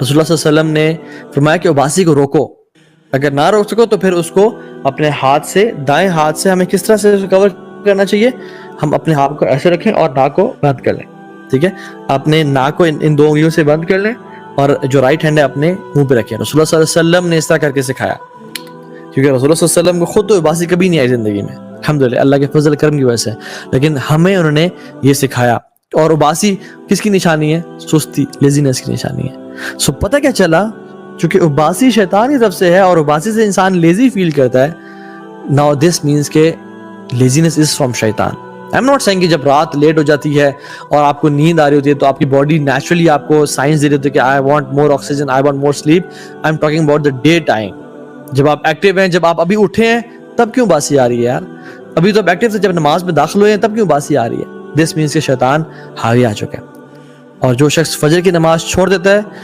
رسول اللہ صلی اللہ علیہ وسلم نے فرمایا کہ اباسی کو روکو، اگر نہ روک سکو تو پھر اس کو اپنے ہاتھ سے، دائیں ہاتھ سے ہمیں کس طرح سے کور کرنا چاہیے، ہم اپنے ہاتھ کو ایسے رکھیں اور ناک کو بند کر لیں، ٹھیک ہے، اپنے ناک کو ان دو انگلیوں سے بند کر لیں اور جو رائٹ ہینڈ ہے اپنے منہ پہ رکھیں۔ رسول اللہ صلی اللہ علیہ وسلم نے اس طرح کر کے سکھایا، کیونکہ رسول اللہ صلی اللہ علیہ وسلم کو خود تو اباسی کبھی نہیں آئی زندگی میں، الحمدللہ اللہ کے فضل کرم کی وجہ سے، لیکن ہمیں انہوں نے یہ سکھایا۔ اور اباسی کس کی نشانی ہے؟ سستی، لیزینس کی نشانی ہے۔ سو پتہ کیا چلا، چونکہ اباسی شیطان کی طرف سے ہے اور اباسی سے انسان لیزی فیل کرتا ہے، now this means کہ لیزینس از فرام شیطان۔ I'm not saying کہ جب رات لیٹ ہو جاتی ہے اور آپ کو نیند آ رہی ہوتی ہے تو آپ کی باڈی نیچرلی آپ کو سائنس دے رہی ہوتی ہے کہ I want more oxygen, I want more sleep. I'm talking about the day time. جب آپ ایکٹیو ہیں، جب آپ ابھی اٹھے ہیں، تب کیوں باسی آ رہی ہے یار؟ ابھی تو آپ ایکٹیو تھے، جب نماز میں داخل ہوئے ہیں تب کیوں باسی آ رہی ہے؟ دس مینس کہ شیطان حاوی آ چکا ہے۔ اور جو شخص فجر کی نماز چھوڑ دیتا ہے